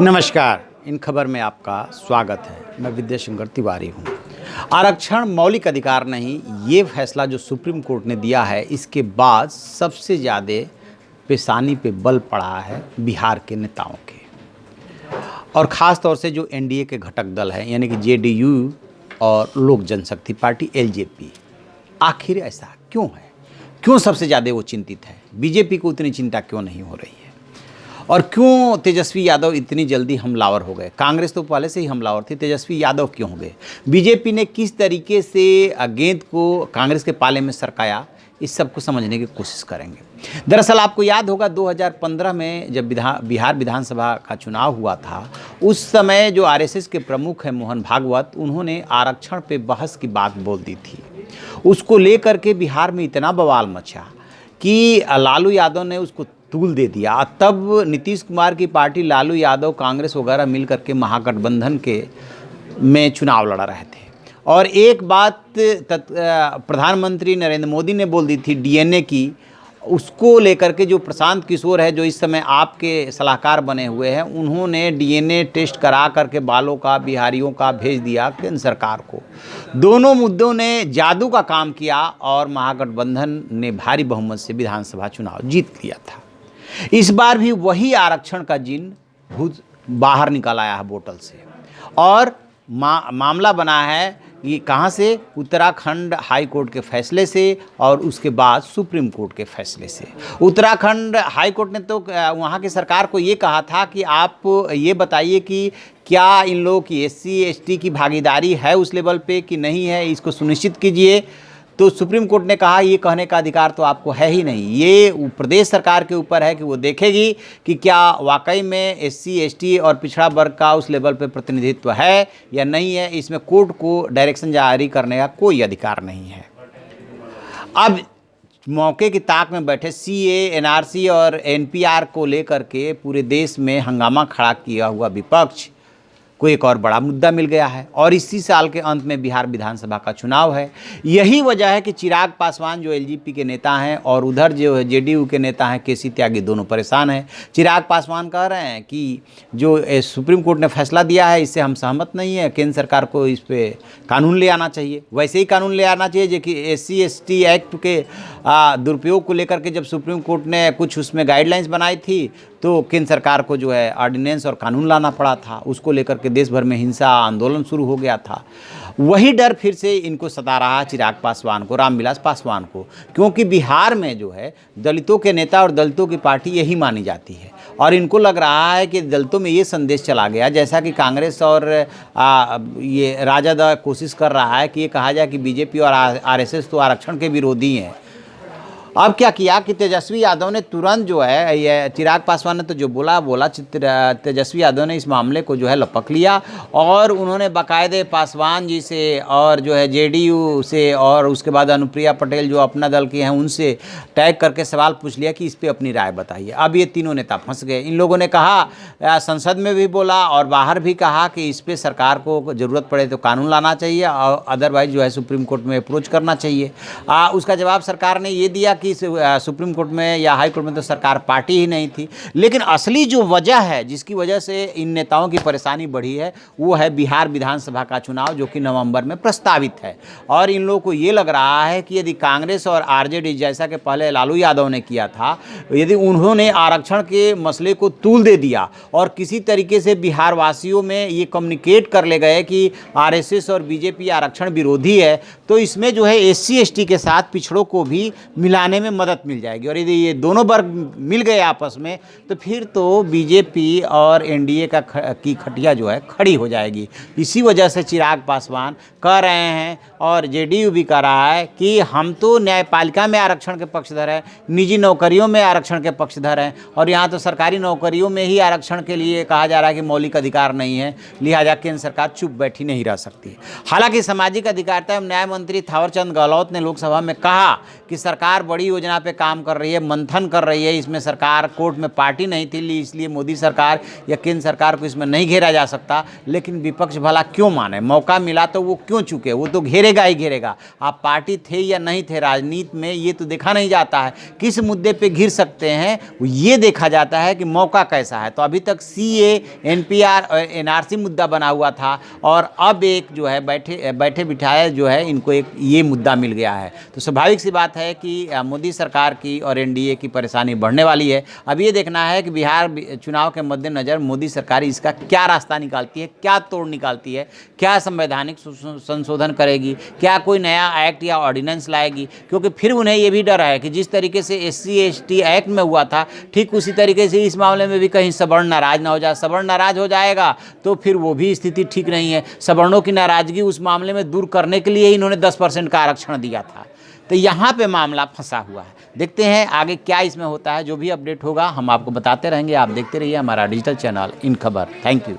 नमस्कार। इन खबर में आपका स्वागत है। मैं विद्या शंकर तिवारी हूँ। आरक्षण मौलिक अधिकार नहीं, ये फैसला जो सुप्रीम कोर्ट ने दिया है, इसके बाद सबसे ज़्यादा पेशानी पे बल पड़ा है बिहार के नेताओं के, और ख़ास तौर से जो एनडीए के घटक दल हैं, यानी कि जेडीयू और लोक जनशक्ति पार्टी एलजेपी। आखिर ऐसा क्यों है? क्यों सबसे ज़्यादा वो चिंतित है? बीजेपी को उतनी चिंता क्यों नहीं हो रही है? और क्यों तेजस्वी यादव इतनी जल्दी हमलावर हो गए? कांग्रेस तो पहले से ही हमलावर थी, तेजस्वी यादव क्यों हो गए? बीजेपी ने किस तरीके से गेंद को कांग्रेस के पाले में सरकाया, इस सब को समझने की कोशिश करेंगे। दरअसल आपको याद होगा 2015 में जब बिहार विधानसभा का चुनाव हुआ था, उस समय जो आरएसएस के प्रमुख हैं मोहन भागवत, उन्होंने आरक्षण पे बहस की बात बोल दी थी। उसको लेकर के बिहार में इतना बवाल मचा कि लालू यादव ने उसको तूल दे दिया। तब नीतीश कुमार की पार्टी, लालू यादव, कांग्रेस वगैरह मिल करके महागठबंधन के में चुनाव लड़ा रहे थे। और एक बात प्रधानमंत्री नरेंद्र मोदी ने बोल दी थी डीएनए की, उसको लेकर के जो प्रशांत किशोर है, जो इस समय आपके सलाहकार बने हुए हैं, उन्होंने डीएनए टेस्ट करा करके बालों का, बिहारियों का भेज दिया केंद्र सरकार को। दोनों मुद्दों ने जादू का काम किया और महागठबंधन ने भारी बहुमत से विधानसभा चुनाव जीत लिया था। इस बार भी वही आरक्षण का जिन भूत बाहर निकल आया है बोतल से, और मामला बना है ये कहाँ से? उत्तराखंड हाई कोर्ट के फैसले से और उसके बाद सुप्रीम कोर्ट के फैसले से। उत्तराखंड हाई कोर्ट ने तो वहाँ की सरकार को ये कहा था कि आप ये बताइए कि क्या इन लोगों की एससी एसटी की भागीदारी है उस लेवल पे कि नहीं है, इसको सुनिश्चित कीजिए। तो सुप्रीम कोर्ट ने कहा ये कहने का अधिकार तो आपको है ही नहीं, ये प्रदेश सरकार के ऊपर है कि वो देखेगी कि क्या वाकई में एससी एसटी और पिछड़ा वर्ग का उस लेवल पे प्रतिनिधित्व है या नहीं है। इसमें कोर्ट को डायरेक्शन जारी करने का कोई अधिकार नहीं है। अब मौके की ताक में बैठे सीए, एनआरसी और एनपीआर को लेकर के पूरे देश में हंगामा खड़ा किया हुआ विपक्ष को एक और बड़ा मुद्दा मिल गया है, और इसी साल के अंत में बिहार विधानसभा का चुनाव है। यही वजह है कि चिराग पासवान जो एलजेपी के नेता हैं और उधर जो जेडीयू के नेता हैं केसी त्यागी, दोनों परेशान हैं। चिराग पासवान कह रहे हैं कि जो सुप्रीम कोर्ट ने फैसला दिया है इससे हम सहमत नहीं है, केंद्र सरकार को इस पर कानून ले आना चाहिए। वैसे ही कानून ले आना चाहिए जो कि एससी एसटी एक्ट के दुरुपयोग को लेकर के जब सुप्रीम कोर्ट ने कुछ उसमें गाइडलाइंस बनाई थी, तो केंद्र सरकार को जो है ऑर्डिनेंस और कानून लाना पड़ा था। उसको लेकर के देश भर में हिंसा आंदोलन शुरू हो गया था। वही डर फिर से इनको सता रहा चिराग पासवान को, रामविलास पासवान को, क्योंकि बिहार में जो है दलितों के नेता और दलितों की पार्टी यही मानी जाती है, और इनको लग रहा है कि दलितों में ये संदेश चला गया, जैसा कि कांग्रेस और ये राजद कोशिश कर रहा है कि ये कहा जाए कि बीजेपी और आरएसएस तो आरक्षण के विरोधी हैं। अब क्या किया कि तेजस्वी यादव ने तुरंत जो है, ये चिराग पासवान ने तो जो बोला तेजस्वी यादव ने इस मामले को जो है लपक लिया, और उन्होंने बाकायदे पासवान जी से और जो है जेडीयू से और उसके बाद अनुप्रिया पटेल जो अपना दल की हैं उनसे टैग करके सवाल पूछ लिया कि इस पर अपनी राय बताइए। अब ये तीनों नेता फंस गए। इन लोगों ने कहा, संसद में भी बोला और बाहर भी कहा कि इस पर सरकार को ज़रूरत पड़े तो कानून लाना चाहिए, और अदरवाइज जो है सुप्रीम कोर्ट में अप्रोच करना चाहिए। उसका जवाब सरकार ने ये दिया कि सुप्रीम कोर्ट में या हाई कोर्ट में तो सरकार पार्टी ही नहीं थी। लेकिन असली जो वजह है जिसकी वजह से इन नेताओं की परेशानी बढ़ी है, वो है बिहार विधानसभा का चुनाव, जो कि नवंबर में प्रस्तावित है। और इन लोगों को ये लग रहा है कि यदि कांग्रेस और आरजेडी, जैसा कि पहले लालू यादव ने किया था, यदि उन्होंने आरक्षण के मसले को तूल दे दिया और किसी तरीके से बिहार वासियों में ये कम्युनिकेट कर ले गए कि आरएसएस और बीजेपी आरक्षण विरोधी है, तो इसमें जो है एससी एसटी के साथ पिछड़ों को भी मिलाने में मदद मिल जाएगी। और यदि ये दोनों वर्ग मिल गए आपस में, तो फिर तो बीजेपी और एनडीए की खटिया जो है खड़ी हो जाएगी। इसी वजह से चिराग पासवान कह रहे हैं और जेडीयू भी कह रहा है कि हम तो न्यायपालिका में आरक्षण के पक्षधर हैं, निजी नौकरियों में आरक्षण के पक्षधर हैं, और यहाँ तो सरकारी नौकरियों में ही आरक्षण के लिए कहा जा रहा है कि मौलिक अधिकार नहीं है, लिहाजा केंद्र सरकार चुप बैठी नहीं रह सकती। हालांकि सामाजिक अधिकारिता एवं न्याय मंत्री थावरचंद गहलोत ने लोकसभा में कहा कि सरकार बड़ी योजना पे काम कर रही है, मंथन कर रही है, इसमें सरकार कोर्ट में पार्टी नहीं थी, इसलिए मोदी सरकार या केंद्र सरकार को इसमें नहीं घेरा जा सकता। लेकिन विपक्ष भला क्यों माने, मौका मिला तो वो क्यों चुके, वो तो घेरेगा ही घेरेगा। आप पार्टी थे या नहीं थे, राजनीति में ये तो देखा नहीं जाता है किस मुद्दे पे घिर सकते हैं, ये देखा जाता है कि मौका कैसा है। तो अभी तक CA, NPR और NRC मुद्दा बना हुआ था और अब एक जो है बैठे बिठाए जो है इनको एक ये मुद्दा मिल गया है। तो स्वाभाविक सी बात है कि मोदी सरकार की और NDA की परेशानी बढ़ने वाली है। अब ये देखना है कि बिहार चुनाव के मद्देनज़र मोदी सरकार इसका क्या रास्ता निकालती है, क्या तोड़ निकालती है, क्या संवैधानिक संशोधन करेगी, क्या कोई नया एक्ट या ऑर्डिनेंस लाएगी। क्योंकि फिर उन्हें ये भी डर है कि जिस तरीके से SC/ST एक्ट में हुआ था, ठीक उसी तरीके से इस मामले में भी कहीं सवर्ण नाराज ना हो जाए। सवर्ण नाराज हो जाएगा तो फिर वो भी स्थिति ठीक नहीं है। सवर्णों की नाराजगी उस मामले में दूर करने के लिए ही इन्होंने 10% का आरक्षण दिया था। तो यहाँ पे मामला फंसा हुआ है। देखते हैं आगे क्या इसमें होता है। जो भी अपडेट होगा हम आपको बताते रहेंगे। आप देखते रहिए हमारा डिजिटल चैनल इन खबर। Thank you.